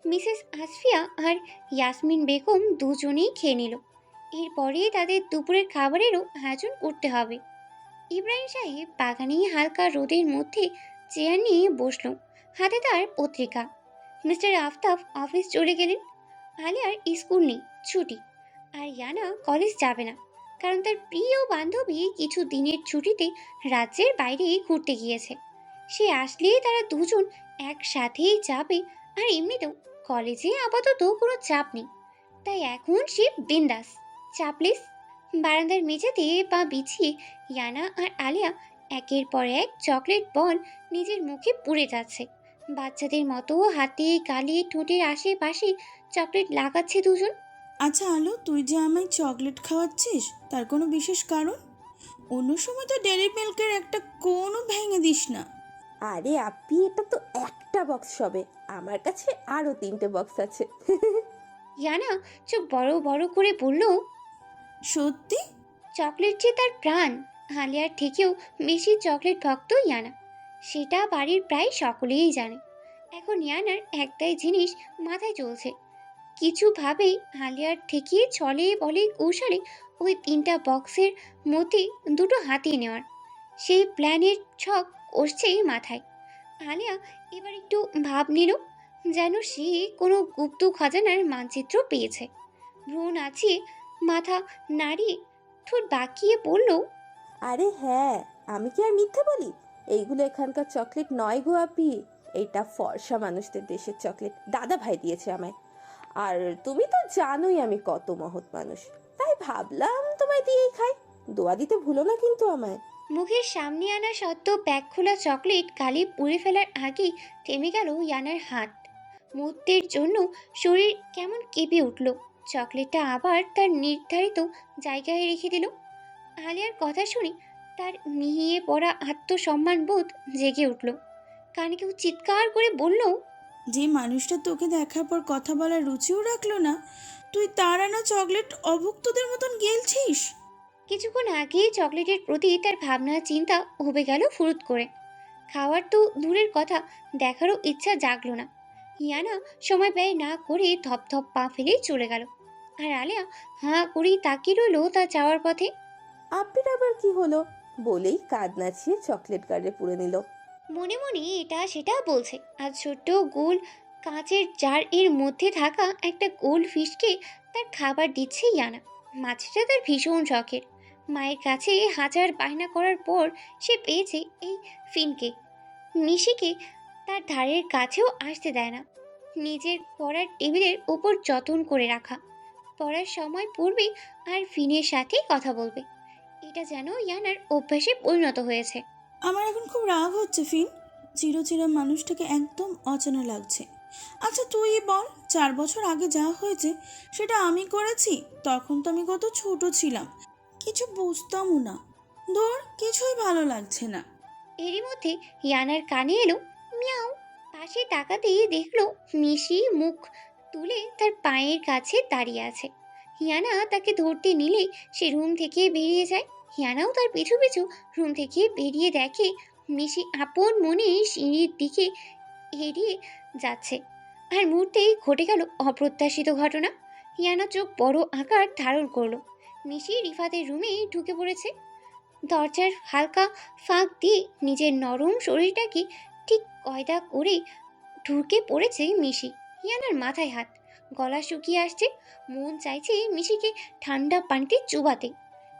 Mrs Asfia আর ইয়াসমিন বেগম দুজনেই খেয়ে নিল। এরপরে তাদের দুপুরের খাবারেরও আয়োজন করতে হবে। ইব্রাহিম সাহেব বাগানে হালকা রোদের মধ্যে চেয়ার নিয়ে বসল, হাতে তার পত্রিকা। মিস্টার আফতাব অফিস চলে গেলেন। আলিয়ার স্কুল নেই, ছুটি। আর ইয়ানা কলেজ যাবে না, কারণ তার প্রিয় বান্ধবী কিছু দিনের ছুটিতে রাজ্যের বাইরে ঘুরতে গিয়েছে। সে আসলেই তারা দুজন একসাথেই যাবে। আর এমনিতেও কলেজে আপাতত কোনো চাপ নেই, তাই এখন সে বিন্দাস, চাপলেস। বারান্দার মেঝেতে পা বিছিয়ে ইয়ানা আর আলিয়া একের পর এক চকলেট বল নিজের মুখে পুড়ে যাচ্ছে। বাচ্চাদের মতো হাতে গালে ঠোঁটের আশেপাশে চকলেট লাগাচ্ছে দুজন। আচ্ছা আলো, তুই যে আমায় চকলেট খাওয়াচ্ছিস তার কোনো বিশেষ কারণ? অন্য সময় তো ডেয়ারি মিল্কের একটা কোনো ভেঙে দিস না। আরে আপি, এটা তো একটা বক্স হবে, আমার কাছে আরো 3টে বক্স আছে। ইয়ানা চোখ বড় বড় করে বলল, সত্যি? চকলেট যে তার প্রাণ। আলিয়ার থেকেও বেশি চকলেট ভক্ত ইয়ানা, সেটা বাড়ির প্রায় সকলেই জানে। এখন ইয়ানার একটাই জিনিস মাথায় চলছে, কিছুভাবে আলিয়ার থেকে ছলে বলে কৌশলে ওই 3টা বক্সের মধ্যে দুটো হাতিয়ে নেওয়ার। সেই প্ল্যানের ছক কষছে মাথায়। আলিয়া এবার একটু ভাব নিল, যেন সে কোনো গুপ্ত খাজানার মানচিত্র পেয়েছে। ভ্রু নাচিয়ে মাথা নাড়িয়ে ঠোঁট বাঁকিয়ে বলল, আরে হ্যাঁ, আমি কি আর মিথ্যে বলি? এইগুলো এখানকার চকলেট নয় গো আপি, এটা ফর্সা মানুষদের দেশের চকলেট, দাদা ভাই দিয়েছে আমায়। আর তুমি তো জানোই আমি কত মহৎ মানুষ, তাই ভাবলাম তোমায় দিয়েই খাই। দোয়া দিতে ভুলো না কিন্তু আমায়। মুখের সামনে আনা সত্ত্ব ব্যাগ খোলা চকলেট গালে পুড়ে ফেলার আগেই থেমে গেল ইয়ানার হাত। মুহূর্তের জন্য শরীর কেমন কেঁপে উঠল। চকলেটটা আবার তার নির্ধারিত জায়গায় রেখে দিল। আলিয়ার কথা শুনে তার মিহিয়ে পড়া আত্মসম্মান বোধ জেগে উঠল। কানে কেউ চিৎকার করে বলল, যে মানুষটা তোকে দেখার পর কথা বলার রুচিও রাখলো না, তুই তার আনা চকলেট অভুক্তদের মতন গেলছিস। কিছুক্ষণ আগেই চকলেটের প্রতি তার ভাবনা চিন্তা উবে গেল ফুরুত করে। খাওয়ার তো দূরের কথা, দেখারও ইচ্ছা জাগলো না। ইয়ানা সময় ব্যয় না করে ধপধপ পা ফেলে চলে গেল। আর আলিয়া হাঁ করেই তাকিয়ে রইল তার যাওয়ার পথে। আপির আবার কি হলো বলেই কাঁধ নাচিয়ে চকলেট গাড়ে পুড়ে নিল। মনে মনে এটা সেটা বলছে, আর ছোট্ট গোল কাঁচের জার এর মধ্যে থাকা একটা গোল ফিশকে তার খাবার দিচ্ছে ইয়ানা। মাছটা তার ভীষণ শখের। মায়ের কাছে হাজার বায়না করার পর সে পেয়েছে এই ফিনকে। নিশিকে তার ধারের কাছেও আসতে দেয় না। নিজের পড়ার টেবিলের ওপর যত্ন করে রাখা। পড়ার সময় পড়বে আর ফিনের সাথেই কথা বলবে। এটা যেন ইয়ানার অভ্যাসে পরিণত হয়েছে। আমার এখন খুব রাগ হচ্ছে ফিন, চিরচেনা মানুষটাকে একদম অচেনা লাগছে। আচ্ছা তুই বল, 4 বছর আগে যা হয়েছে সেটা আমি করেছি? তখন তো আমি কত ছোট ছিলাম, কিছু বুঝতামও না। ধর, কিছুই ভালো লাগছে না। এরই মধ্যে ইয়ানার কানে এলো মিয়াও। পাশে তাকাতেই দেখলো মিশি মুখ তুলে তার পায়ের কাছে দাঁড়িয়ে আছে। হিয়ানা তাকে ধরতে নিলে সে রুম থেকে বেরিয়ে যায়। হিয়ানাও তার পিছু পিছু রুম থেকে বেরিয়ে দেখে মিশি আপন মনে সিঁড়ির দিকে এড়িয়ে যাচ্ছে। আর মুহূর্তেই ঘটে গেল অপ্রত্যাশিত ঘটনা। হিয়ানা চোখ বড় আকার ধারণ করলো। মিশি রিফাতের রুমে ঢুকে পড়েছে। দরজার হালকা ফাঁক দিয়ে নিজের নরম শরীরটাকে ঠিক কয়দা করে ঢুকে পড়েছে মিশি। ইয়ানার মাথায় হাত, গলা শুকিয়ে আসছে। মন চাইছে মিশিকে ঠান্ডা পানিতে চুবাতে।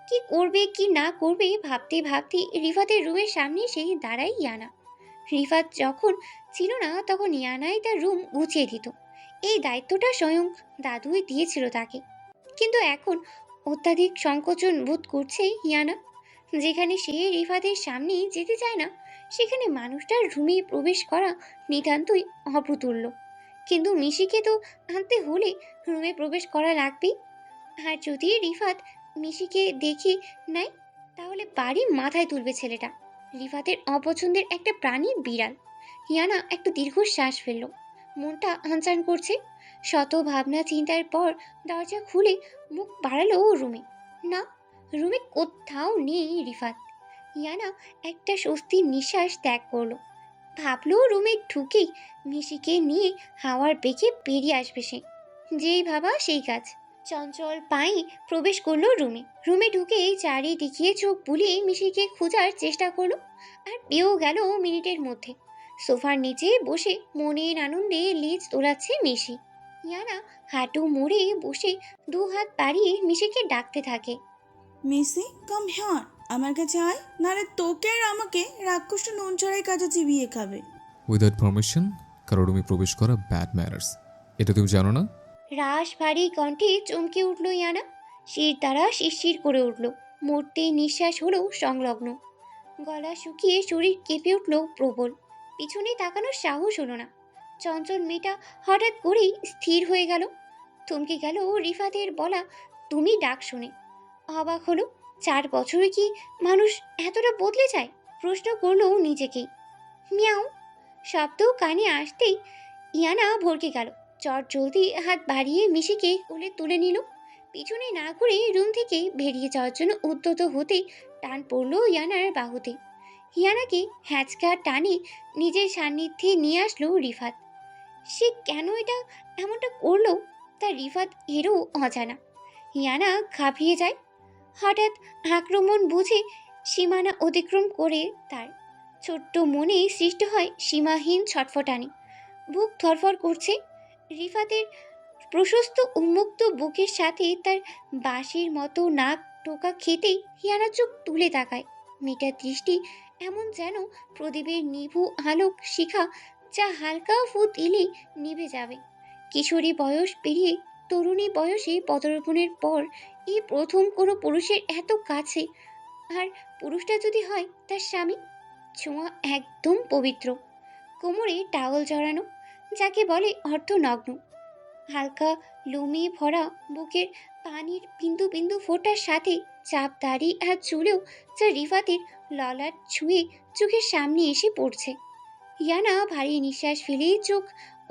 কি করবে কি না করবে ভাবতে ভাবতে রিফাতের রুমের সামনে সেই দাঁড়ায় ইয়ানা। রিফাত যখন ছিল না তখন ইয়ানাই তার রুম গুছিয়ে দিত। এই দায়িত্বটা স্বয়ং দাদুই দিয়েছিল তাকে। কিন্তু এখন অত্যাধিক সংকোচন বোধ করছে ইয়ানা। যেখানে সে রিফাতের সামনে যেতে চায় না, সেখানে মানুষটার রুমে প্রবেশ করা নিতান্তই অপ্রতুল্য। কিন্তু মিশিকে তো আনতে হলে রুমে প্রবেশ করা লাগবেই। আর যদি রিফাত মিশিকে দেখে নেয়, তাহলে বাড়ি মাথায় তুলবে ছেলেটা। রিফাতের অপছন্দের একটা প্রাণী বিড়াল। হিয়ানা একটা দীর্ঘশ্বাস ফেলল। মনটা আনচান করছে। শত ভাবনা চিন্তার পর দরজা খুলে মুখ বাড়ালো রুমে। না, রুমে কোথাও নেই রিফাত। ইয়ানা একটা স্বস্তির নিঃশ্বাস ত্যাগ করলো। ভাবলো রুমে ঢুকেই মিশিকে নিয়ে হাওয়ার বেগে বেরিয়ে আসবে সে। যেই ভাবা সেই কাজ। চঞ্চল পায়ে প্রবেশ করলো রুমে। রুমে ঢুকে চারিদিকে চোখ বুলিয়ে মিশিকে খোঁজার চেষ্টা করলো, আর পেয়েও গেল মিনিটের মধ্যে। সোফার নিচে বসে মনের আনন্দে লেজ দোলাচ্ছে মিশি। ইয়ানা হাঁটু মুড়ে বসে দু হাত বাড়িয়ে মিশিকে ডাকতে থাকে। মিসি কাম হিয়ার, আমার কাছে আয়, নাহলে তোকে আর আমাকে রাক্ষসটা নুন ছাড়াই কাছে চিবিয়ে খাবে। উইদাউট পারমিশন কারো রুমে প্রবেশ করা ব্যাড ম্যানার্স, এটা তুমি জানো না? রাশ ভারী কণ্ঠে চমকে উঠল ইয়ানা। শির দ্বারা শিরশির করে উঠল। মরতে নিঃশ্বাস হলো সংলগ্ন। গলা শুকিয়ে শরীর কেঁপে উঠল প্রবল। পিছনে তাকানোর সাহস হলো না। চঞ্চল মেয়েটা হঠাৎ করেই স্থির হয়ে গেল। থমকে গেল রিফাতের বলা তুমি ডাক শুনে। অবাক হলো। 4 বছরে কি মানুষ এতটা বদলে যায়? প্রশ্ন করলো নিজেকেই। মিয়াও শব্দ কানে আসতেই ইয়ানা ভরকে গেল। চট জলদি হাত বাড়িয়ে মিশিকে কোলে তুলে নিল। পিছনে না ঘুরে রুম থেকে বেরিয়ে যাওয়ার জন্য উদ্যত হতে টান পড়ল ইয়ানার বাহুতে। ইয়ানাকে হ্যাঁচকা টানে নিজের সান্নিধ্যে নিয়ে আসলো রিফাত। সে কেন এমনটা করলো তা রিফাত এরও অজানা। ইয়ানা ঘাবড়িয়ে যায়। হঠাৎ আক্রমণ বুঝে সীমানা অতিক্রম করে তার ছোট্ট মনে সৃষ্টি হয় সীমাহীন ছটফটানি। বুক ধরফর করছে। রিফাতের প্রশস্ত উন্মুক্ত বুকের সাথে তার বাঁশির মতো নাক টোকা খেতেই হিয়ানা চোখ তুলে তাকায়। মেয়েটার দৃষ্টি এমন যেন প্রদীপের নিভু আলোক শিখা, যা হালকা ফু দিলেই নিভে যাবে। কিশোরী বয়স পেরিয়ে তরুণী বয়সে পদার্পণের পর এই প্রথম কোনো পুরুষের এত কাছে, আর পুরুষটা যদি হয় তার স্বামী। ছোঁয়া একদম পবিত্র। কোমরে টাওয়াল জড়ানো, যাকে বলে অর্ধনগ্ন। হালকা লুমি ভরা বুকের পানির বিন্দু বিন্দু ফোঁটার সাথে চাপ দাড়ি আর চুলেও যা রিফাতের ললাট ছুঁয়ে চোখের সামনে এসে পড়ছে। ইয়ানা ভারী নিঃশ্বাস ফেলে চোখ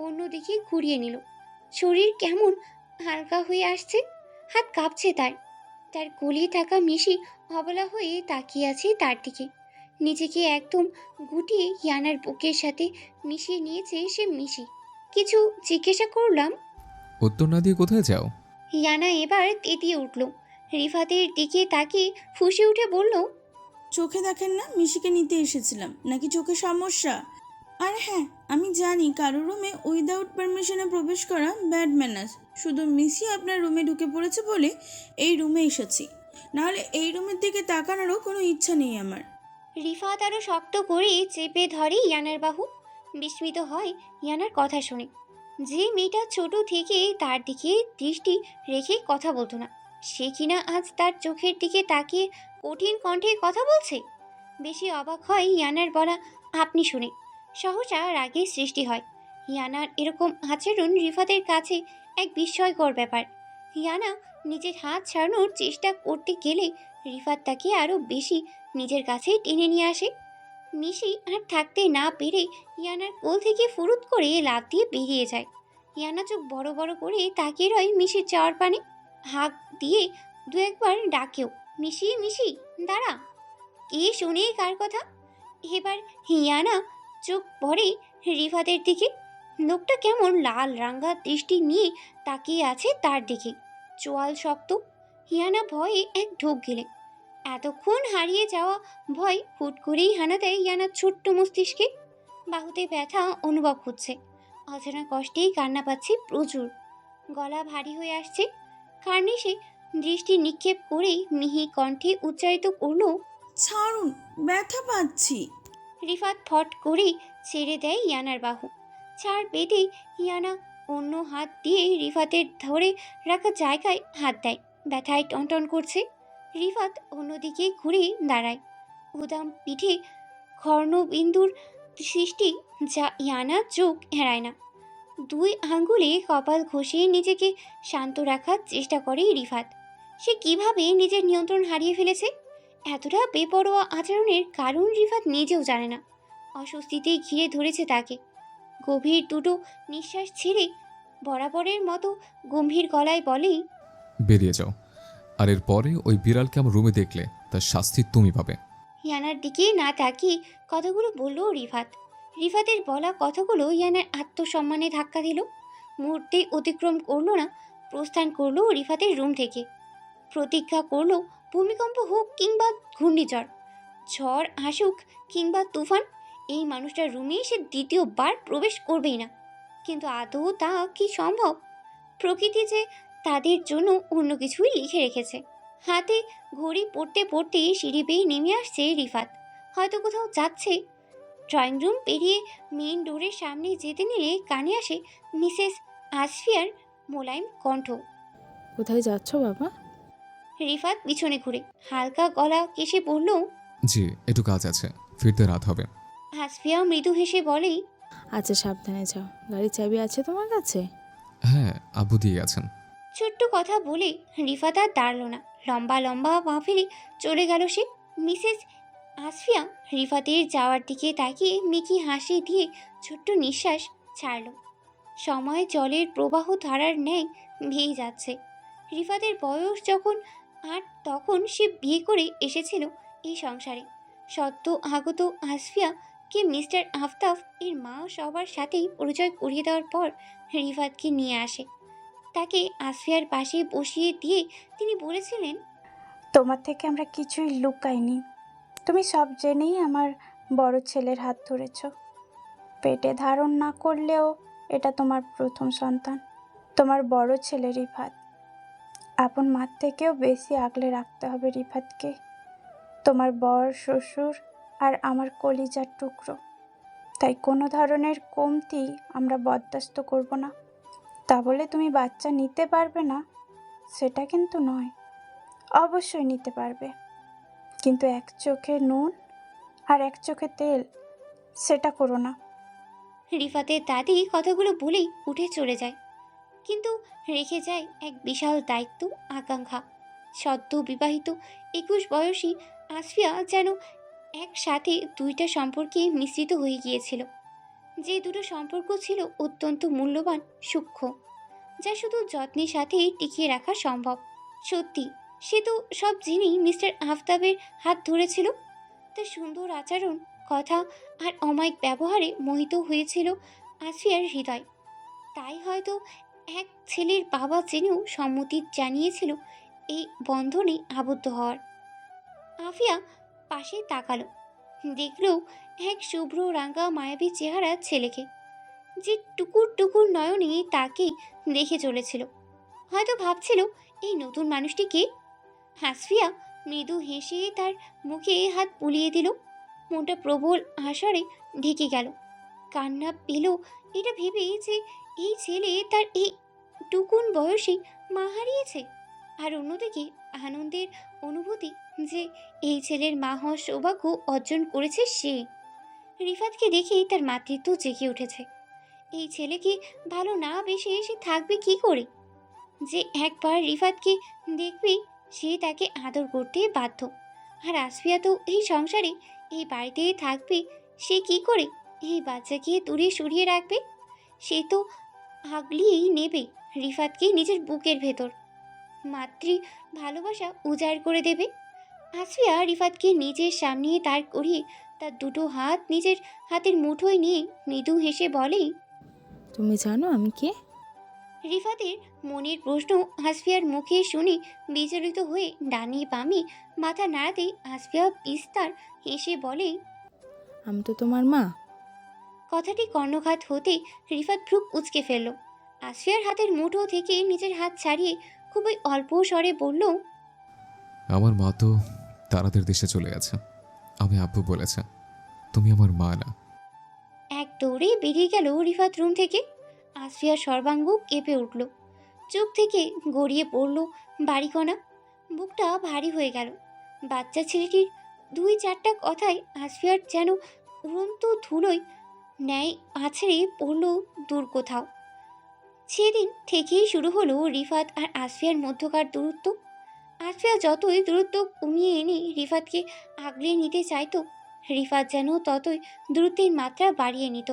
অন্যদিকে ঘুরিয়ে নিল। শরীর কেমন হালকা হয়ে আসছে। হাত কাঁপছে তার। তার কোলে থাকা মিশি অবলা হয়ে তাকিয়ে আছে তার দিকে। নিজেকে একদম গুটিয়ে ইয়ানার বুকের সাথে মিশিয়ে নিয়েছে সে মিশি। কিছু জিজ্ঞাসা করলাম। উত্তর না দিয়ে কোথায় যাও? ইয়ানা এবার তেতিয়ে উঠল। রিফাতের দিকে তাকিয়ে ফুঁসে উঠে বলল, চোখে দেখেন না মিশিকে নিতে এসেছিলাম, নাকি চোখে সমস্যা? আর হ্যাঁ, আমি জানি কারো রুমে উইদাউট পারমিশনে প্রবেশ করা ব্যাড ম্যানার্স। শুধু মিসি আপনার রুমে ঢুকে পড়েছে বলে এই রুমে এসেছি, নাহলে এই রুমের দিকে তাকানোরও কোনো ইচ্ছা নেই আমার। রিফাত আরও শক্ত করে চেপে ধরে ইয়ানার বাহু। বিস্মিত হয় ইয়ানার কথা শুনে। যে মেয়েটা ছোট থেকে তার দিকে দৃষ্টি রেখে কথা বলতো না, সে কিনা আজ তার চোখের দিকে তাকিয়ে কঠিন কণ্ঠে কথা বলছে। বেশি অবাক হয় ইয়ানার বলা আপনি শুনে। সহসা রাগের সৃষ্টি হয়। ইয়ানার এরকম আচরণ রিফাতের কাছে এক বিস্ময়কর ব্যাপার। ইয়ানা নিজের হাত ছাড়ানোর চেষ্টা করতে গেলে রিফাত তাকে আরও বেশি নিজের কাছে টেনে নিয়ে আসে। মিশি আর থাকতে না পেরে ইয়ানার কোল থেকে ফুরুত করে লাফ দিয়ে বেরিয়ে যায়। ইয়ানা চোখ বড় বড় করে তাকিয়ে রয় মিশির যাওয়ার পানে। হাঁক দিয়ে দু একবার ডাকেও, মিশি মিশি দাঁড়া। কে শুনে কার কথা? এবার ইয়ানা চোখ পড়ে রিফাতের দিকে। লোকটা কেমন লাল রাঙা দৃষ্টি নিয়ে তাকিয়ে আছে তার দিকে। চোয়াল শক্ত। হিয়ানা ভয়ে এক ঢোক গেলে। এতক্ষণ হারিয়ে যাওয়া ভয় হুট করেই হানা দেয় ইয়ানার ছোট্ট মস্তিষ্কে। বাহুতে ব্যথা অনুভব হচ্ছে। অজানা কষ্টেই কান্না পাচ্ছে প্রচুর। গলা ভারী হয়ে আসছে। কার্নিশে দৃষ্টি নিক্ষেপ করেই মিহি কণ্ঠে উচ্চারিত করলো, ছাড়ুন, ব্যথা পাচ্ছি। রিফাত ফট করে ছেড়ে দেয় ইয়ানার বাহু। ছাড় পেতে ইয়ানা অন্য হাত দিয়ে রিফাতের ধরে রাখা জায়গায় হাত দেয়। ব্যথায় টনটন করছে। রিফাত অন্যদিকে ঘুরে দাঁড়ায়। উদাম পিঠে কর্ণবিন্দুর সৃষ্টি, যা ইয়ানা চোখ এড়ায় না। 2 আঙ্গুলে কপাল ঘষে নিজেকে শান্ত রাখার চেষ্টা করে রিফাত। সে কিভাবে নিজের নিয়ন্ত্রণ হারিয়ে ফেলেছে? এতটা বেপরোয়া আচরণের কারণ রিফাত নিজেও জানে না। অস্বস্তিতেই ঘিরে ধরেছে তাকে। গভীর দুটো নিঃশ্বাস ছেড়ে বরাবরের মতো গম্ভীর গলায় বলেই, বেরিয়ে যাও, আর এরপরে ওই বিড়ালকে আমার রুমে দেখলে তার শাস্তি তুমি পাবে। হিয়ানার দিকে না তাকিয়ে কথাগুলো বলল রিফাত। রিফাতের বলা কথাগুলো ইয়ানার আত্মসম্মানে ধাক্কা দিল। মুহূর্তেই অতিক্রম করলো না, প্রস্থান করলো রিফাতের রুম থেকে। প্রতিজ্ঞা করলো ভূমিকম্প হোক কিংবা ঘূর্ণিঝড়, ঝড় আসুক কিংবা তুফান, এই মানুষটার রুমে সে দ্বিতীয়বার প্রবেশ করবেই না। কিন্তু আদৌ তা কি সম্ভব? প্রকৃতি যে তাদের জন্য অন্য কিছুই লিখে রেখেছে। হাতে ঘড়ি পড়তে পড়তে সিঁড়ি বেয়ে নেমে আসছে রিফাত, হয়তো কোথাও যাচ্ছে। ড্রয়িং রুম পেরিয়ে মেইন ডোরের সামনে যেতে নিলে কানে আসে মিসেস আসফিয়ার মোলায়েম কণ্ঠ। কোথায় যাচ্ছ বাবা? রিফাত পিছনে ঘুরে হালকা গলা কেশে বলল, জি, একটু কাজ আছে, ফিরতে রাত হবে। আসফিয়া মৃদু হেসে বলেই, আচ্ছা সাবধানে যাও। গাড়ির চাবি আছে তোমার কাছে? হ্যাঁ, আব্বু দিয়ে গেছেন। ছোট্ট কথা বলে রিফাত আর দাঁড়ালো না, লম্বা লম্বা পা ফেলে চলে গেল সে। মিসেস আসফিয়া রিফাতের যাওয়ার দিকে তাকিয়ে মিকি হাসি দিয়ে ছোট্ট নিঃশ্বাস ছাড়ল। সময় জলের প্রবাহ ধারার ন্যায় ভেয়ে যাচ্ছে। রিফাতের বয়স যখন ৮, তখন সে বিয়ে করে এসেছিল এই সংসারে। সদ্য আগত আসফিয়াকে মিস্টার আফতাব এর মা সবার সাথেই পরিচয় করিয়ে দেওয়ার পর রিফাতকে নিয়ে আসে। তাকে আসফিয়ার পাশে বসিয়ে দিয়ে তিনি বলেছিলেন, তোমার থেকে আমরা কিছুই লুকাইনি। তুমি সব জেনেই আমার বড় ছেলের হাত ধরেছ। পেটে ধারণ না করলেও এটা তোমার প্রথম সন্তান, তোমার বড় ছেলে রিফাত। আপন মার থেকেও বেশি আগলে রাখতে হবে রিফাতকে। তোমার বর, শ্বশুর আর আমার কলিজার টুকরো, তাই কোনো ধরনের কমতি আমরা বরদাস্ত করব না। তা বলে তুমি বাচ্চা নিতে পারবে না সেটা কিন্তু নয়, অবশ্যই নিতে পারবে, কিন্তু এক চোখে নুন আর এক চোখে তেল সেটা করো না। রিফাতের দাদি কথাগুলো বলেই উঠে চলে যায়, কিন্তু রেখে যায় এক বিশাল দায়িত্ব, আকাঙ্ক্ষা। সদ্য বিবাহিত 21 বয়সী আসফিয়া যেন একসাথে দুইটা সম্পর্কে মিশ্রিত হয়ে গিয়েছিল। যে দুটো সম্পর্ক ছিল অত্যন্ত মূল্যবান, সূক্ষ্ম, যা শুধু যত্নের সাথেই টিকিয়ে রাখা সম্ভব। সত্যি সে তো সব জেনেই মিস্টার আফতাবের হাত ধরেছিল। তার সুন্দর আচরণ, কথা আর অমায়িক ব্যবহারে মোহিত হয়েছিল আসফিয়ার হৃদয়। তাই হয়তো এক ছেলের বাবা জেনেও সম্মতি জানিয়েছিল এই বন্ধনে আবদ্ধ হওয়ার। আফিয়া পাশে তাকালো, দেখলো এক শুভ্র রাঙা মায়াবী চেহারা ছেলেকে, যে টুকুর টুকুর নয়নে তাকেই দেখে চলেছিল। হয়তো ভাবছিল এই নতুন মানুষটি কে। হাসফিয়া মৃদু হেসে তার মুখে হাত বুলিয়ে দিল। মনটা প্রবল আশারে ঢেকে গেল। কান্না পেল এটা ভেবে যে এই ছেলে তার এই টুকুন বয়সে মা হারিয়েছে, আর অন্যদিকে আনন্দের অনুভূতি যে এই ছেলের মা হওয়ার সৌভাগ্য অর্জন করেছে সে। রিফাতকে দেখেই তার মাতৃত্ব জেগে উঠেছে। এই ছেলেকে ভালো না বেসে সে থাকবে কি করে? যে একবার রিফাতকে দেখবে সে তাকে আদর করতে বাধ্য। আর আসফিয়া তো এই সংসারে, এই বাড়িতেই থাকবে, সে কি করে এই বাচ্চাকে দূরে সরিয়ে রাখবে? সে তো আগলিয়েই নেবে রিফাতকে নিজের বুকের ভেতর, মাতৃ ভালোবাসা উজাড় করে দেবে। আসফিয়া রিফাতকে নিজের সামনে দাঁড় করিয়ে তার দুটো হাত নিজের হাতের মুঠোয় নিয়ে মৃদু হেসে বলে, তুমি জানো আমি কে? রিফাতের মনের প্রশ্ন আসফিয়ার মুখে শুনে বিচলিত হয়ে ডানে বামে মাথা নাড়াতেই আসফিয়া বিস্তার হেসে বলে, আমি তো তোমার মা। কথাটি কর্ণঘাত হতে রিফাত ভ্রু কুঁচকে ফেলল। আসফিয়ার হাতের মুঠো থেকে নিজের হাত ছাড়িয়ে খুবই অল্প স্বরে বলল, আমার মা তো তারাদের দেশে চলে গেছে। আমি আব্বু বলেছে তুমি আমার মা না। এক দৌড়ে বেরিয়ে গেল রিফাত রুম থেকে। আসফিয়ার সর্বাঙ্গ কেঁপে উঠল, চোখ থেকে গড়িয়ে পড়ল বাড়িকণা, বুকটা ভারী হয়ে গেল। বাচ্চা ছেলেটির 2-4টা কথায় আসফিয়ার যেন উড়ন্ত ধুলোয় ন্যায় আছড়ে পড়ল দূর কোথাও। সেদিন থেকেই শুরু হলো রিফাত আর আসফিয়ার মধ্যকার দূরত্ব। আসফিয়া যতই দূরত্ব কমিয়ে এনে রিফাতকে আগলে নিতে চাইতো, রিফাত যেন ততই দূরত্বের মাত্রা বাড়িয়ে নিত।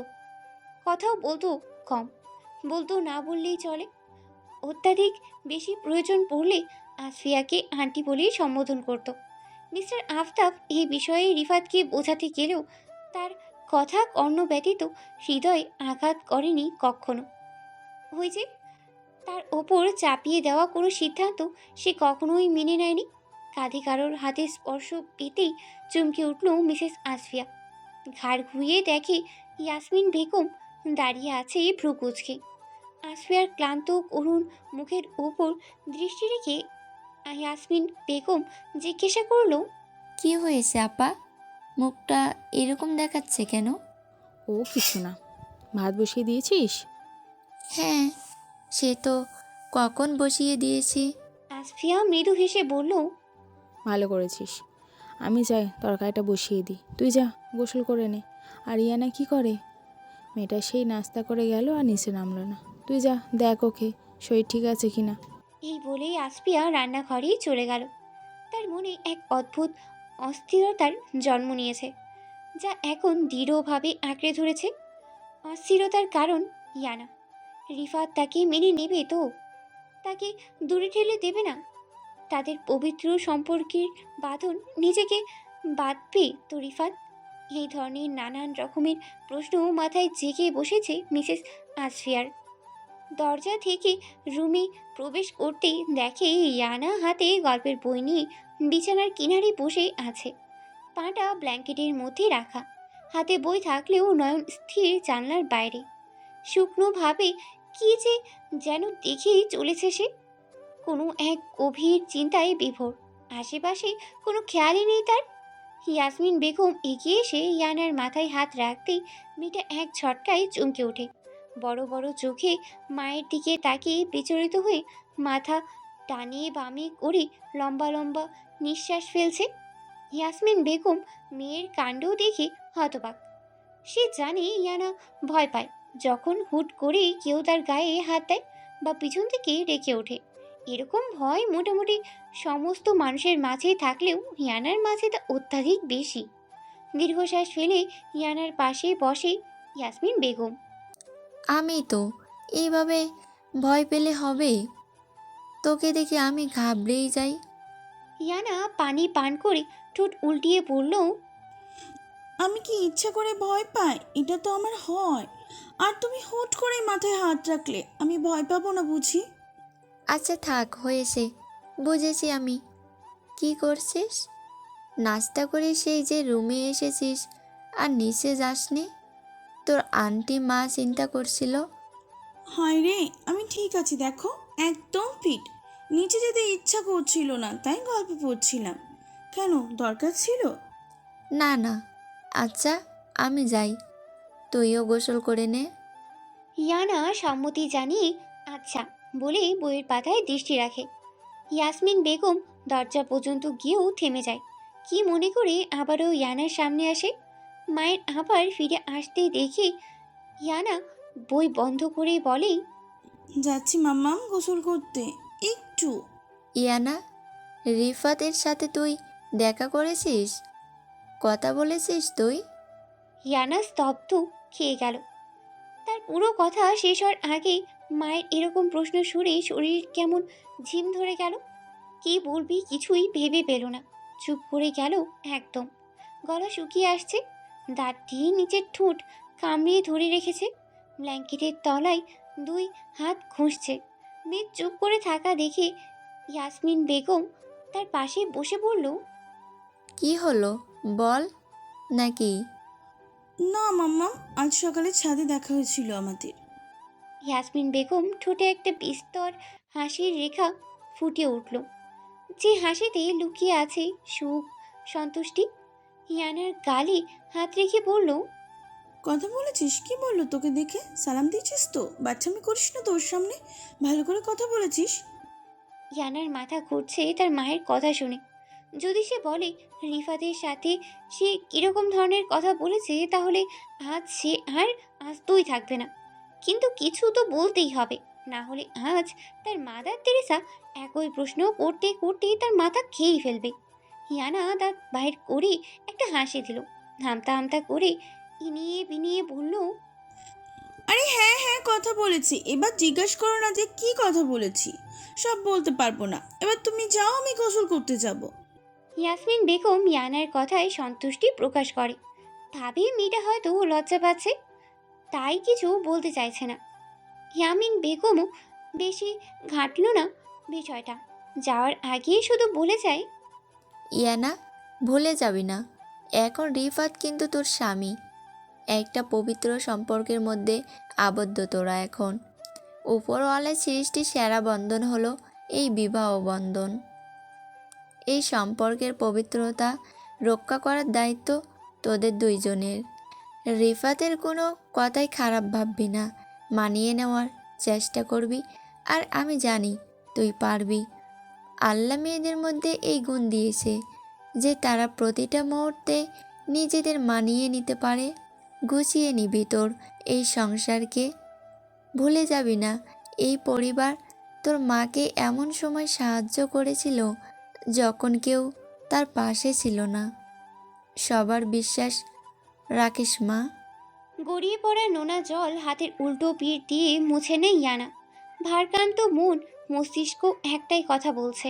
কথাও বলতো কম, বলতো না বললেই চলে। অত্যাধিক বেশি প্রয়োজন পড়লে আসফিয়াকে আন্টি বলেই সম্বোধন করত। মিস্টার আফতাব এই বিষয়ে রিফাতকে বোঝাতে গেলেও তার কথা কর্ণ ব্যতীত হৃদয়ে আঘাত করেনি কখনো। ওই যে তার ওপর চাপিয়ে দেওয়া কোনো সিদ্ধান্ত সে কখনোই মেনে নেয়নি। কাঁধে কারোর হাতে স্পর্শ পেতেই চমকে উঠল মিসেস আসফিয়া। ঘাড় ঘুরিয়ে দেখে ইয়াসমিন বেগম দাঁড়িয়ে আছে ভ্রু কুঁচকে। আসফিয়ার ক্লান্ত করুণ মুখের ওপর দৃষ্টি রেখে ইয়াসমিন বেগম জিজ্ঞাসা করলো, কি হয়েছে আপা? মুখটা এরকম দেখাচ্ছে কেন? ও কিছু না। ভাত বসিয়ে দিয়েছিস? হ্যাঁ, সে তো কখন বসিয়ে দিয়েছি। আসফিয়া মৃদু হেসে বলল, ভালো করেছিস। আমি যাই তরকারিটা বসিয়ে দিই, তুই যা গোসল করে নে। আর ইয়ানা কি করে? মেয়েটা সেই নাস্তা করে গেল আর নিচে নামলো না। তুই যা দেখ ওকে শরীর ঠিক আছে কিনা। এই বলেই আসফিয়া রান্নাঘরেই চলে গেল। তার মনে এক অদ্ভুত অস্থিরতার জন্ম নিয়েছে, যা এখন দৃঢ়ভাবে আঁকড়ে ধরেছে। অস্থিরতার কারণ ইয়ানা। রিফাত তাকে মেনে নেবে তো? তাকে দূরে ঠেলে দেবে না? তাদের পবিত্র সম্পর্কের বাঁধন নিজেকে বাঁধবে তো রিফাত? এই ধরনের নানান রকমের প্রশ্ন মাথায় জেগে বসেছে মিসেস আসফিয়ার। দরজা থেকে রুমে প্রবেশ করতেই দেখে ইয়ানা হাতে গল্পের বই নিয়ে বিছানার কিনারে বসে আছে, পাটা ব্ল্যাঙ্কেটের মধ্যে রাখা। হাতে বই থাকলেও নয়ন স্থির জানলার বাইরে। শুকনোভাবে কি যে যেন দেখেই চলেছে সে। কোনো এক গভীর চিন্তায় বিভোর। আশেপাশে কোনো খেয়ালই নেই তার। ইয়াসমিন বেগম এগিয়ে এসে ইয়ানার মাথায় হাত রাখতেই মেয়েটা এক ঝটকায় চমকে ওঠে। বড় বড় চোখে মায়ের দিকে তাকিয়ে বিচলিত হয়ে মাথা ডানে বামে করে লম্বা লম্বা নিঃশ্বাস ফেলছে। ইয়াসমিন বেগম মেয়ের কাণ্ড দেখে হতবাক। সে জানে ইয়ানা ভয় পায় যখন হুট করে কেউ তার গায়ে হাত দেয় বা পিছন থেকে ডেকে ওঠে। এরকম ভয় মোটামুটি সমস্ত মানুষের মাঝে থাকলেও ইয়ানার মাঝে তা অত্যাধিক বেশি। দীর্ঘশ্বাস ফেলে ইয়ানার পাশে বসে ইয়াসমিন বেগম। আমি তো এইভাবে ভয় পেলে হবে? তোকে দেখে আমি ঘাবড়েই যাই। ইয়ানা পানি পান করে ঠোঁট উল্টিয়ে বলল, আমি কি ইচ্ছা করে ভয় পাই? এটা তো আমার হয়। আর তুমি হুট করে মাথায় হাত রাখলে আমি ভয় পাবো না বুঝি? আচ্ছা থাক, হয়েছে, বুঝেছি আমি। কি করছিস? নাস্তা করে সেই যে রুমে এসেছিস আর নিচে যাসনি? তোর আন্টি মা চিন্তা করছিল। হায় রে, আমি ঠিক আছি দেখো, একদম ফিট। নিচে যেতে ইচ্ছা করছিল না, তাই গল্প পড়ছিলাম। কেন, দরকার ছিল? না না, আচ্ছা আমি যাই, তুইও গোসল করে নে। ইয়ানা সম্মতি জানিয়ে আচ্ছা বলে বইয়ের পাতায় দৃষ্টি রাখে। ইয়াসমিন বেগম দরজা পর্যন্ত গিয়েও থেমে যায়। কি মনে করে আবারও ইয়ানার সামনে আসে। মায়ের আবার ফিরে আসতে দেখে ইয়ানা বই বন্ধ করে বলে, যাচ্ছি মাম্মাম গোসল করতে, একটু। ইয়ানা, রিফাতের সাথে তুই দেখা করেছিস? কথা বলেছিস তুই? ইয়ানা স্তব্ধ খেয়ে গেল। তার পুরো কথা শেষ হওয়ার আগেই মায়ের এরকম প্রশ্ন শুনে শরীর কেমন ঝিম ধরে গেল। কি বলবি কিছুই ভেবে পেল না। চুপ করে গেল একদম। গলা শুকিয়ে আসছে। দাঁত দিয়ে নিচের ঠোঁট কামড়িয়ে ধরে রেখেছে। ব্ল্যাঙ্কেটের তলায় দুই হাত ঘষছে। মেয়ে চুপ করে থাকা দেখে ইয়াসমিন বেগম তার পাশে বসে বলল, কি হলো বল। নাকি না মাম্মাম, আজ সকালে ছাদে দেখা হয়েছিল আমাদের। ইয়াসমিন বেগম ঠোঁটে একটা বিস্তর হাসির রেখা ফুটে উঠল, যে হাসিতে লুকিয়ে আছে সুখ, সন্তুষ্টি। ইয়ানার গালে হাত রেখে বলল, কথা বলেছিস? কি বললো তোকে দেখে? সালাম দিয়েছিস তো? বাচ্চামি করিস না তোর সামনে, ভালো করে কথা বলেছিস? ইয়ানার মাথা ঘুরছে তার মায়ের কথা শুনে। যদি সে বলে রিফাতের সাথে সে কীরকম ধরনের কথা বলেছে, তাহলে আজ সে আর আস্তই থাকবে না। কিন্তু কিছু তো বলতেই হবে, না হলে আজ তার মাদার তেরেসা একই প্রশ্ন করতে করতে তার মাথা খেয়েই ফেলবে। ইয়ানা দাঁত বাইর করে একটা হাসি দিল। হামতা হামতা করে ইনিয়ে বিনিয়ে বলল, আরে হ্যাঁ হ্যাঁ কথা বলেছি, এবার জিজ্ঞাসা করো না যে কি কথা বলেছি। সব বলতে পারবো না, এবার তুমি যাও, আমি গোসল করতে যাব। ইয়াসমিন বেগম ইয়ানার কথায় সন্তুষ্টি প্রকাশ করে। ভাবে মেয়েটা হয়তো লজ্জা পাচ্ছে, তাই কিছু বলতে চাইছে না। ইয়ামিন বেগমও বেশি ঘাটল না বিষয়টা, যাওয়ার আগে শুধু বলে যায়, ইয়ানা, ভুলে যাবি না, এখন রিফাত কিন্তু তোর স্বামী। একটা পবিত্র সম্পর্কের মধ্যে আবদ্ধ তোরা এখন। উপরওয়ালার সৃষ্টি সেরা বন্ধন হলো এই বিবাহ বন্ধন। এই সম্পর্কের পবিত্রতা রক্ষা করার দায়িত্ব তোদের দুইজনের। রিফাতের কোনো কথাই খারাপ ভাববি না, মানিয়ে নেওয়ার চেষ্টা করবি। আর আমি জানি তুই পারবি। আল্লাহ মেয়েদের মধ্যে এই গুণ দিয়েছে যে তারা প্রতিটা মুহূর্তে নিজেদের মানিয়ে নিতে পারে। গুছিয়ে নিবি তোর এই সংসারকে। ভুলে যাবি না, এই পরিবার তোর মাকে এমন সময় সাহায্য করেছিল যখন কেউ তার পাশে ছিল না। সবার বিশ্বাস রাখিস মা। গড়িয়ে পড়া নোনা জল হাতের উল্টো পিঠ দিয়ে মুছে নেয় ইয়ানা। ভারাক্রান্ত মন মস্তিষ্ক একটাই কথা বলছে,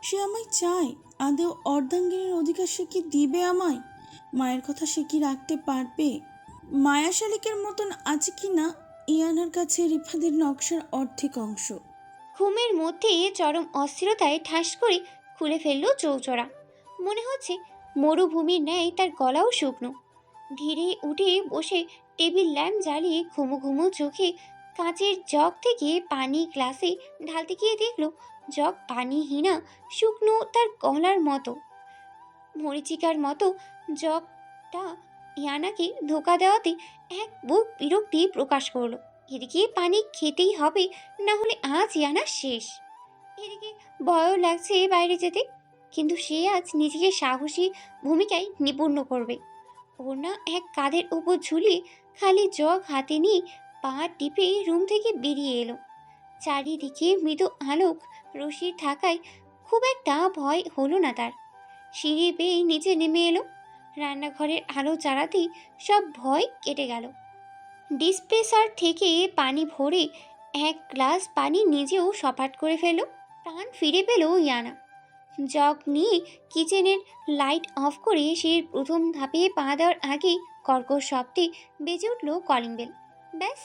সে আমায় চায়। আদেও অর্ধাঙ্গিনীর অধিকার সে কি দিবে আমায়? মায়ের কথা সে কি রাখতে পারবে? মায়া শালিকের মতন আছে কি না ইয়ানার কাছে রিফাদের নকশার অর্ধেক অংশ? ঘুমের মধ্যে চরম অস্থিরতায় ঠাস করে খুলে ফেললো চৌচড়া। মনে হচ্ছে মরুভূমির ন্যায় তার গলাও শুকনো। ধীরে উঠে বসে টেবিল ল্যাম্প জ্বালিয়ে ঘুমো ঘুমো চোখে কাঁচের জগ থেকে পানি গ্লাসে ঢালতে গিয়ে দেখলো জগ পানিহীনা, শুকনো তার গলার মতো, মরিচিকার মতো। জগটা ইয়ানাকে ধোকা দেওয়াতে এক বুক বিরক্তি প্রকাশ করলো। এদিকে পানি খেতেই হবে, না হলে আজ ইয়ানা শেষ। এদিকে ভয়ও লাগছে বাইরে যেতে, কিন্তু সে আজ নিজেকে সাহসী ভূমিকায় নিপুণ করবে। ওড়না এক কাঁধের উপর ঝুলিয়ে খালি জগ হাতে নিয়ে পা টিপে রুম থেকে বেরিয়ে এলো। চারিদিকে মৃদু আলোক রশ্মি থাকায় খুব একটা ভয় হলো না তার। সিঁড়ি বেয়ে নিচে নেমে এলো। রান্নাঘরের আলো জ্বালাতেই সব ভয় কেটে গেল। ডিসপেন্সার থেকে পানি ভরে এক গ্লাস পানি নিজেও সপাট করে ফেলল। প্রাণ ফিরে পেল ইয়ানা। জগ নিয়ে কিচেনের লাইট অফ করে সিঁড়ির প্রথম ধাপে পা দেওয়ার আগে কর্কশ শব্দে বেজে উঠল কলিং বেল। ব্যাস,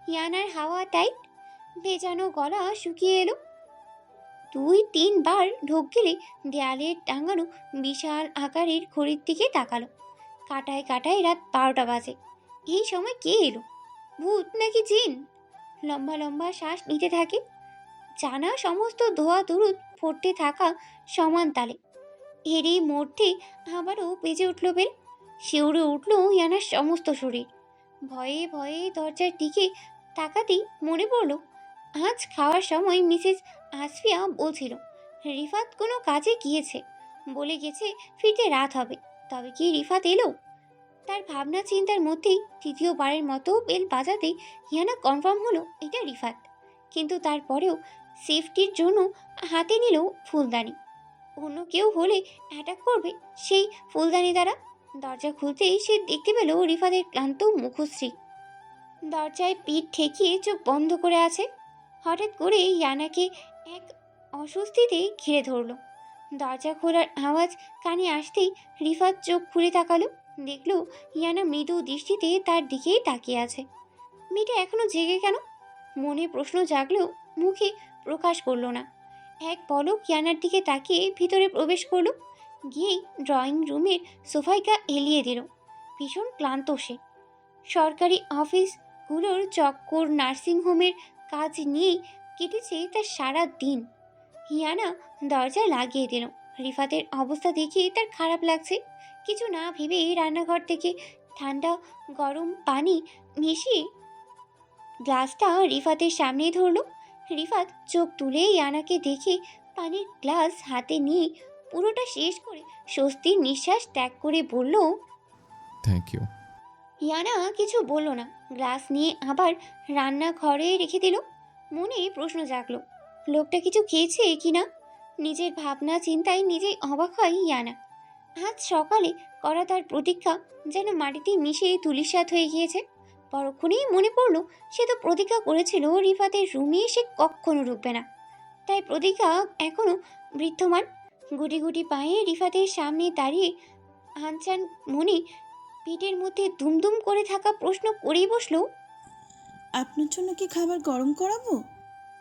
ইয়ানার হাওয়া টাইট, ভেজানো গলা শুকিয়ে এলো। 2-3 বার ঢোক গেলে দেয়ালে টাঙানো বিশাল আকারের ঘড়ির দিকে তাকালো। কাটায় কাটায় রাত 12টা বাজে। এই সময় কে এলো? ভূত নাকি জিন? লম্বা লম্বা শ্বাস নিতে থাকে। জানা সমস্ত ধোয়া দুরুদ পড়তে থাকা সমান তালে। এরই মধ্যে আবারও বেজে উঠল বেল। শিউরে উঠল ইয়ানার সমস্ত শরীর। ভয়ে ভয়ে দরজার দিকে তাকাতেই মনে পড়ল আজ খাওয়ার সময় মিসেস আসফিয়া বলছিল রিফাত কোনো কাজে গিয়েছে, বলে গেছে ফিরতে রাত হবে। তবে কি রিফাত এলো? তার ভাবনা চিন্তার মধ্যেই তৃতীয়বারের মতো বেল বাজাতে ইয়ানা কনফার্ম হলো এটা রিফাত। কিন্তু তারপরেও সেফটির জন্য হাতে নিল ফুলদানি। অন্য কেউ হলে অ্যাটাক করবে সেই ফুলদানি দ্বারা। দরজা খুলতেই সে দেখতে পেল রিফাতের ক্লান্ত মুখশ্রী দরজায় পিঠ ঠেকিয়ে চোখ বন্ধ করে আছে। হঠাৎ করে ইয়ানাকে এক অস্বস্তিতে ঘিরে ধরল। দরজা খোলার আওয়াজ কানে আসতেই রিফাত চোখ খুলে তাকালো। দেখলো ইয়ানা মৃদু দৃষ্টিতে তার দিকেই তাকিয়ে আছে। মেয়েটা এখনো জেগে কেন? মনে প্রশ্ন জাগলেও মুখে প্রকাশ করলো না। এক পলক ইয়ানার দিকে তাকিয়ে ভিতরে প্রবেশ করলো। গিয়েই ড্রয়িং রুমের সোফায় গা এলিয়ে দিল। ভীষণ ক্লান্ত সে। সরকারি অফিসগুলোর চক্কর, নার্সিংহোমের কাজ নিয়েই কেটেছে তার সারা দিন। ইয়ানা দরজা লাগিয়ে দিল। রিফাতের অবস্থা দেখে তার খারাপ লাগছে। কিছু না ভেবেই রান্নাঘর থেকে ঠান্ডা গরম পানি মিশিয়ে গ্লাসটা রিফাতের সামনেই ধরল। রিফাত চোখ তুলে ইয়ানাকে দেখে পানির গ্লাস হাতে নিয়ে পুরোটা শেষ করে স্বস্তির নিঃশ্বাস ত্যাগ করে বলল, থ্যাংক ইউ। ইয়ানা কিছু বলল না। গ্লাস নিয়ে আবার রান্নাঘরে রেখে দিল। মনে প্রশ্ন জাগলো লোকটা কিছু খেয়েছে কি না। নিজের ভাবনা চিন্তায় নিজেই অবাক হয় ইয়ানা। আজ সকালে করা তার প্রতিজ্ঞা যেন মাটিতে মিশে ধূলিসাৎ হয়ে গিয়েছে। পরক্ষণেই মনে পড়ল সে তো প্রতিজ্ঞা করেছিল রিফাতের রুমে সে কখনো ঢুকবে না। তাই প্রতিজ্ঞা এখনো বিদ্যমান। গুটি গুটি পায়ে রিফাতের সামনে দাঁড়িয়ে আনচান মনে পেটের মধ্যে দুমদুম করে থাকা প্রশ্ন করেই বসলো, আপনার জন্য কি খাবার গরম করাবো?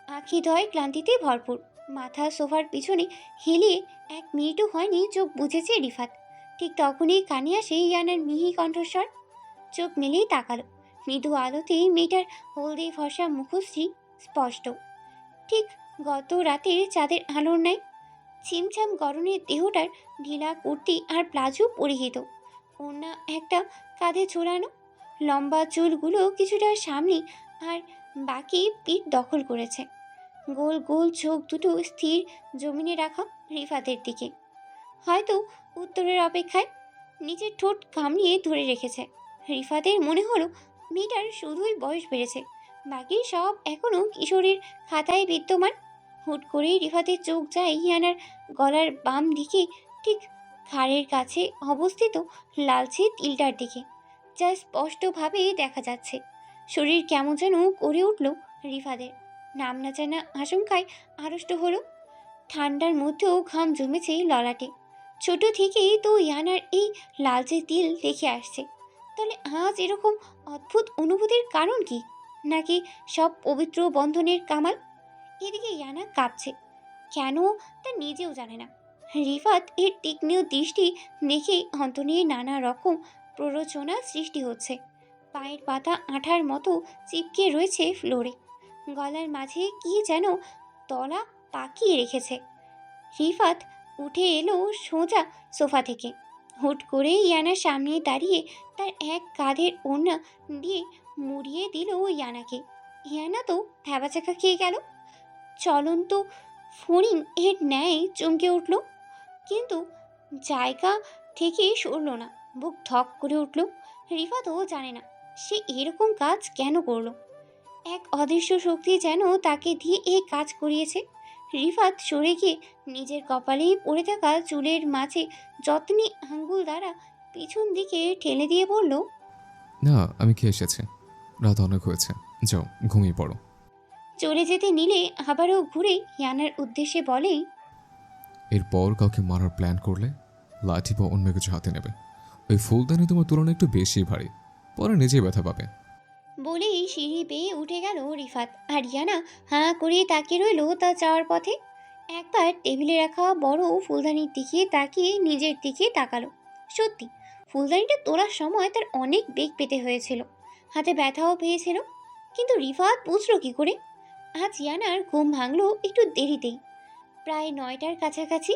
আখিদয় ক্লান্তিতে ভরপুর, মাথা সোফার পিছনে হেলিয়ে 1 মিনিটও হয়নি চোখ বুঝেছে রিফাত। ঠিক তখনই কানে আসে ইয়ানার মিহি কণ্ঠস্বর। চোখ মেলেই তাকালো, মৃদু আলোতে মেয়েটার হলদে ফর্সা মুখশ্রী স্পষ্ট, ঠিক গত রাতের চাঁদের আলোর ন্যায়। ছিমছাম গরনের দেহটার ঢিলা কুর্তি আর প্লাজো পরিহিত, ওড়না একটা কাঁধে ঝোলানো, লম্বা চুলগুলো কিছুটা সামনে আর বাকি পিঠ দখল করেছে। গোল গোল চোখ দুটো স্থির জমিনে রাখা রিফাতের দিকে, হয়তো উত্তরের অপেক্ষায়। নিজের ঠোঁট কামড়িয়ে ধরে রেখেছে। রিফাতের মনে হলো মেয়েটার শুধুই বয়স বেড়েছে, বাকি সব এখনও কিশোরীর খাতায় বিদ্যমান। হুট করেই রিফাতের চোখ যায় ইয়ানার গলার বাম দিকে, ঠিক ঘাড়ের কাছে অবস্থিত লালচে তিলটার দিকে, যা স্পষ্টভাবে দেখা যাচ্ছে। শরীর কেমন যেন করে উঠল রিফাতের, নাম না জানা আশঙ্কায় আড়ষ্ট হলো। ঠান্ডার মধ্যেও ঘাম জমেছে ললাটে। ছোট থেকেই তো ইয়ানার এই লালচে তিল দেখে আসছে, তাহলে আজ এরকম অদ্ভুত অনুভূতির কারণ কি? নাকি সব পবিত্র বন্ধনের কামাল? এদিকে ইয়ানা কাঁপছে কেন তা নিজেও জানে না। রিফাত এর তীক্ষ্ণ দৃষ্টি দেখে অন্তরে নানা রকম প্ররোচনা সৃষ্টি হচ্ছে। পায়ের পাতা আঠার মতো চিপকে রয়েছে ফ্লোরে, গলার মাঝে কি যেন তলা পাকিয়ে রেখেছে। রিফাত উঠে এলো সোজা সোফা থেকে, হুট করে ইয়ানার সামনে দাঁড়িয়ে তার এক কাঁধের ওড়না দিয়ে মুড়িয়ে দিল ইয়ানাকে। ইয়ানা তো ভ্যাবাচাকা খেয়ে গেল, চলন্ত ফড়িং এর ন্যায় চমকে উঠল, কিন্তু জায়গা থেকে সরল না। বুক ধক করে উঠল। রিফাতও জানে না সে এরকম কাজ কেন করলো। এক অদৃশ্য শক্তি যেন তাকে দিয়ে এই কাজ করিয়েছে। রিফাত সরে গিয়ে নিজের কপালেই পড়ে থাকা চুলের মাঝে যত্নে আঙ্গুল দ্বারা পিছন দিকে ঠেলে দিয়ে বলল, না, আমি খেয়ে এসেছি, রাত অনেক হয়েছে, যাও ঘুমিয়ে পড়ো। চলে যেতে নিলে আবারও ঘুরে ইয়ানার উদ্দেশ্যে বলে, এরপর কাউকে মারার প্ল্যান করলে লাঠি বা অন্য কিছু হাতে নেবে। ওই ফুলদানি তোমার তুলনায় একটু বেশি ভারী, পরে নিজেই ব্যথা পাবে। বলেই সিঁড়ি বেয়ে উঠে গেল রিফাত। আর ইয়ানা হাঁ করে তাকিয়ে রইল তার যাওয়ার পথে। একবার টেবিলে রাখা বড় ফুলদানির দিকে তাকিয়ে নিজের দিকে তাকালো। সত্যি ফুলদানিটা তোলার সময় তার অনেক বেগ পেতে হয়েছিল, হাতে ব্যথাও পেয়েছিল। কিন্তু রিফাত বুঝলো কি করে? আজ ইয়ানার ঘুম ভাঙলো একটু দেরিতেই, প্রায় 9টার কাছাকাছি।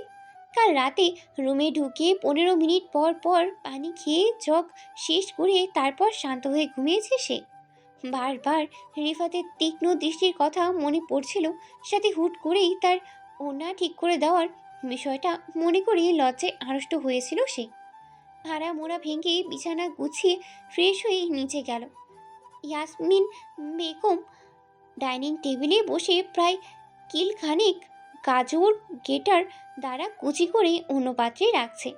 কাল রাতে রুমে ঢুকে 15 মিনিট পর পর পানি খেয়ে জগ শেষ করে তারপর শান্ত হয়ে ঘুমিয়েছে সে। বারবার রিফাতের তীক্ষ্ণ দৃষ্টির কথা মনে পড়ছিল, সাথে হুট করেই তার ওড়না ঠিক করে দেওয়ার বিষয়টা মনে করে লজ্জায় আড়ষ্ট হয়েছিল সে। হারা মোড়া ভেঙে বিছানা গুছিয়ে ফ্রেশ হয়ে নিচে গেল। ইয়াসমিন বেগম ডাইনিং টেবিলে বসে প্রায় কিলখানেক গাজর গেটার দ্বারা কুচি করে অন্য পাত্রে রাখছে।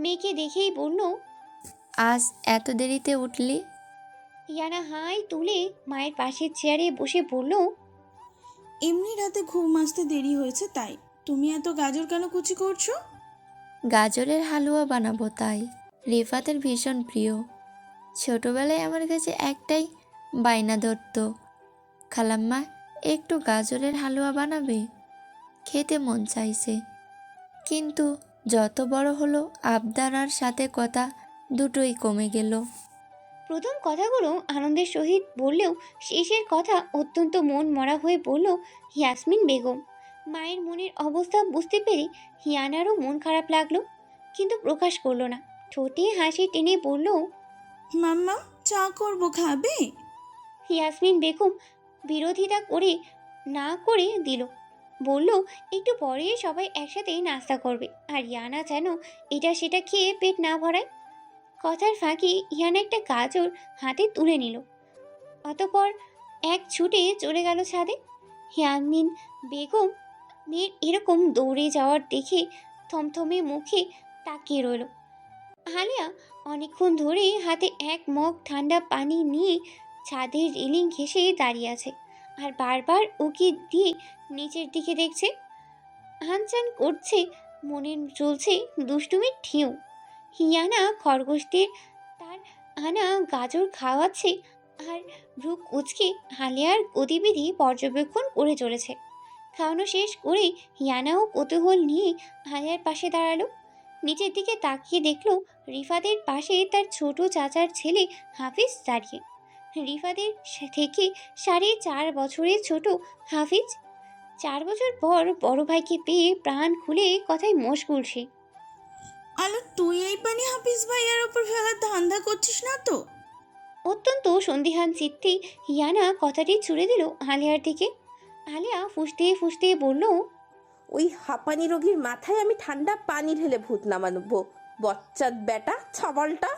মেয়েকে দেখেই বলল, আজ এত দেরিতে উঠলি? ইয়ানা হাই তুলে মায়ের পাশের চেয়ারে বসে বলল, এমনি রাতে ঘুম আসতে দেরি হয়েছে তাই। তুমি এত গাজর কেন কুচি করছো? গাজরের হালুয়া বানাবো তাই। রিফাতের ভীষণ প্রিয়। ছোটবেলায় আমার কাছে একটাই বায়না ধরতো, খালাম্মা একটু গাজরের হালুয়া বানাবে, খেতে মন চাইছে। কিন্তু যত বড় হলো আবদার আর সাথে কথা দুটোই কমে গেল। প্রথম কথাগুলো আনন্দের সহিত বললেও শেষের কথা অত্যন্ত মন মরা হয়ে বলল ইয়াসমিন বেগম। মায়ের মনের অবস্থা বুঝতে পেরে হিয়ানারও মন খারাপ লাগলো, কিন্তু প্রকাশ করলো না। ঠোঁটে হাসি টেনে বলল, মাম্মা চা করবো, খাবে? ইয়াসমিন বেগম বিরোধিতা করে না করে দিল, বলল একটু পরে সবাই একসাথে নাস্তা করবে, আর ইয়ানা যেন এটা সেটা খেয়ে পেট না ভরায়। কথার ফাঁকে ইয়ানা একটা গাজর হাতে তুলে নিল, অতপর এক ছুটে চলে গেল ছাদে। ইয়াসমিন বেগম মেয়ের এরকম দৌড়ে যাওয়ার দেখে থমথমে মুখে তাকিয়ে রইল। আলিয়া অনেকক্ষণ ধরে হাতে এক মগ ঠান্ডা পানি নিয়ে ছাদের রেলিং ঘেঁষে দাঁড়িয়ে আছে, আর বারবার উকি দিয়ে নিচের দিকে দেখছে। হানচান করছে, মনে চলছে দুষ্টুমির ঢেউ। হিয়ানা খরগোশদের তার আনা গাজর খাওয়াচ্ছে আর ভ্রু কুচকে আলিয়ার গতিবিধি পর্যবেক্ষণ করে চলেছে। খাওয়ানো শেষ করেই হিয়ানাও কৌতূহল নিয়ে আলিয়ার পাশে দাঁড়ালো। নিচের দিকে তাকিয়ে দেখলো রিফাতের পাশে তার ছোট চাচার ছেলে হাফিজ দাঁড়িয়ে। রিফাতের থেকে 4.5 বছরের ছোট হাফিজ 4 বছর পর বড় ভাইকে পেয়ে প্রাণ খুলে কথায় মশগুল সে। আলো, তুই এই পানি হাফিজ ভাইয়ার ওপর ফেলার ধান্দা করছিস না তো? অত্যন্ত সন্দিহান চিত্তে হিয়ানা কথাটি ছুড়ে দিল আলিয়ার দিকে। আলিয়া ফুঁসতে ফুঁসতে বলল, ওই হাঁপানি রোগীর মাথায় আমি ঠান্ডা পানি ঢেলে ভূত নামাবো? বচ্চাত বেটা ছাবালটা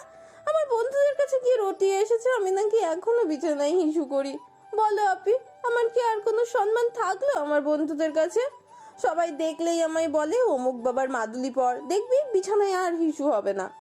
আমার বন্ধুদের কাছে গিয়ে রটিয়ে এসেছে আমি নাকি এখনো বিছানায় হিসু করি। বলো আপি, আমার কি আর কোনো সম্মান থাকলো আমার বন্ধুদের কাছে? সবাই দেখলেই আমায় বলে অমুক বাবার মাদুলি পর, দেখবি বিছানায় আর হিসু হবে না।